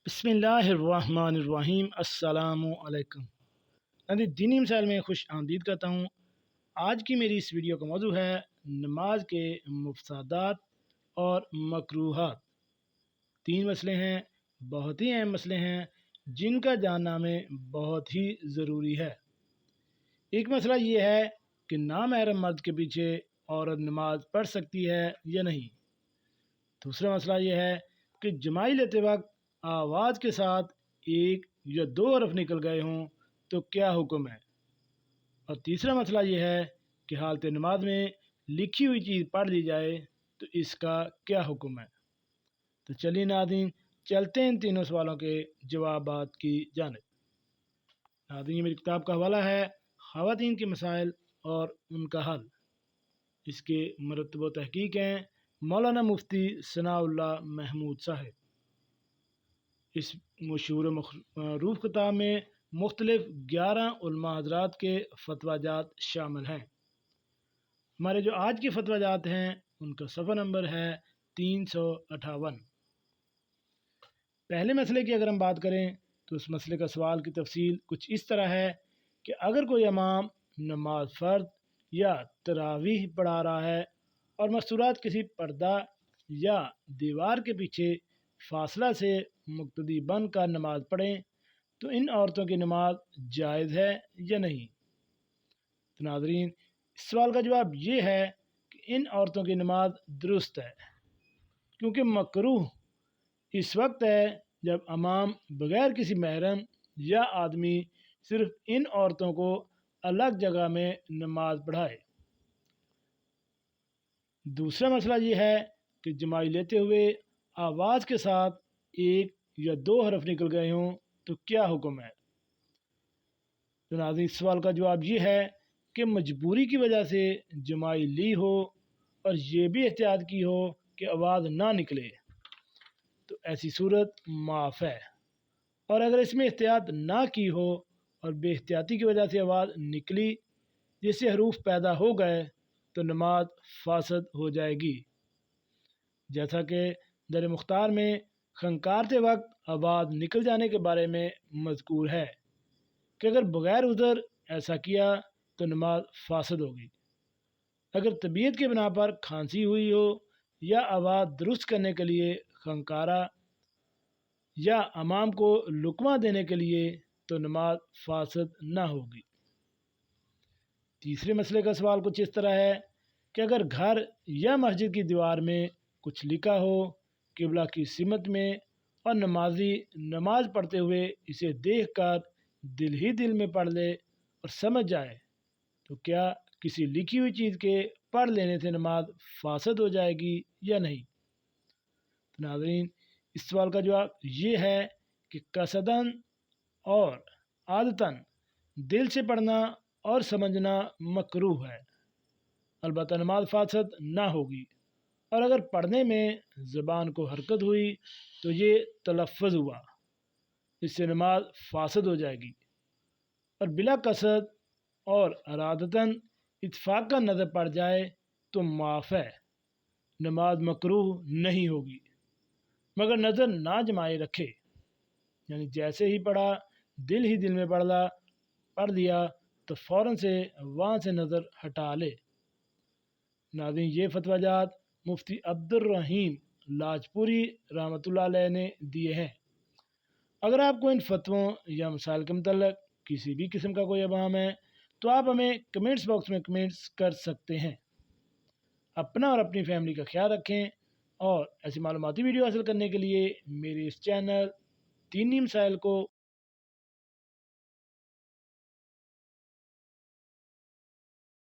बिस्मिल्लाहिर्रहमानिर्रहीम। अस्सलामु अलैकुम। नाज़रीन, दीनी मिसाइल में खुश आमदीद करता हूँ। आज की मेरी इस वीडियो का मौजू है नमाज के मुफ़सादात और मकरूहात। तीन मसले हैं, बहुत ही अहम मसले हैं जिनका जानना हमें बहुत ही ज़रूरी है। एक मसला ये है कि नामहरम मर्द के पीछे औरत नमाज पढ़ सकती है या नहीं। दूसरा मसला ये है कि जमाई लेते वक्त आवाज़ के साथ एक या दो हरफ निकल गए हों तो क्या हुक्म है। और तीसरा मसला ये है कि हालत नमाज में लिखी हुई चीज़ पढ़ ली जाए तो इसका क्या हुक्म है। तो चलिए नाज़रीन, चलते हैं इन तीनों सवालों के जवाबात की जानिब। नाज़रीन, मेरी किताब का हवाला है ख़वातीन के मसाइल और उनका हल। इसके मरतब व तहकीक हैं मौलाना मुफ्ती सनाउल्लाह महमूद साहब। इस मशहूर मरूफ किताब में मुख्तलिफ 11 उलमा हज़रात के फतवाजात शामिल हैं। हमारे जो आज के फतवाजात हैं उनका सफ़ा नंबर है 358। पहले मसले की अगर हम बात करें तो उस मसले का सवाल की तफसील कुछ इस तरह है कि अगर कोई इमाम नमाज फ़र्द या तरावीह पढ़ा रहा है और मस्तूरात किसी पर्दा या दीवार के पीछे फासला से मुक्तदी बन कर नमाज पढ़ें तो इन औरतों की नमाज जायज़ है या नहीं। तो नाज़रीन, इस सवाल का जवाब ये है कि इन औरतों की नमाज दुरुस्त है, क्योंकि मकरूह इस वक्त है जब इमाम बग़ैर किसी महरम या आदमी सिर्फ इन औरतों को अलग जगह में नमाज पढ़ाए। दूसरा मसला ये है कि जमाई लेते हुए आवाज़ के साथ एक या दो हरफ निकल गए हों तो क्या हुक्म है। तो नाज़रीन, इस सवाल का जवाब ये है कि मजबूरी की वजह से जमाई ली हो और ये भी एहतियात की हो कि आवाज़ ना निकले तो ऐसी सूरत माफ़ है। और अगर इसमें एहतियात ना की हो और बेहतियाती की वजह से आवाज़ निकली जिससे हरूफ पैदा हो गए तो नमाज फासद हो जाएगी। जैसा कि दर मुख्तार में खंकारते वक्त आवाज़ निकल जाने के बारे में मज़कूर है कि अगर बग़ैर उज़र ऐसा किया तो नमाज फासद होगी। अगर तबीयत की बिना पर खांसी हुई हो या आवाज़ दुरुस्त करने के लिए खंकारा या इमाम को लुकमा देने के लिए तो नमाज फासद ना होगी। तीसरे मसले का सवाल कुछ इस तरह है कि अगर घर या मस्जिद की दीवार में कुछ लिखा हो किबला की सिमत में और नमाजी नमाज पढ़ते हुए इसे देखकर दिल ही दिल में पढ़ ले और समझ जाए तो क्या किसी लिखी हुई चीज़ के पढ़ लेने से नमाज फासद हो जाएगी या नहीं। तो नाज़रीन, इस सवाल का जवाब ये है कि कसदन और आदतन दिल से पढ़ना और समझना मकरूह है, अलबत्ता नमाज फासद ना होगी। और अगर पढ़ने में ज़बान को हरकत हुई तो ये तलफ़्फ़ुज़ हुआ, इससे नमाज फासद हो जाएगी। और बिला कसद और अरादतन इत्फाक़ का नज़र पड़ जाए तो माफ़ है, नमाज मकरूह नहीं होगी। मगर नज़र ना जमाए रखे, यानी जैसे ही पढ़ा दिल ही दिल में पढ़ लिया तो फ़ौरन से वहाँ से नज़र हटा ले। नाज़रीन, ये फतवाजात मुफ्ती अब्दुर्रहीम लाजपुरी रहमतुल्लाह अलैह ने दिए हैं। अगर आपको इन फतवों या मसाइल के मतलब किसी भी किस्म का कोई अबाम है तो आप हमें कमेंट्स बॉक्स में कमेंट्स कर सकते हैं। अपना और अपनी फैमिली का ख्याल रखें और ऐसी मालूमाती वीडियो हासिल करने के लिए मेरे इस चैनल दीनी मसाइल को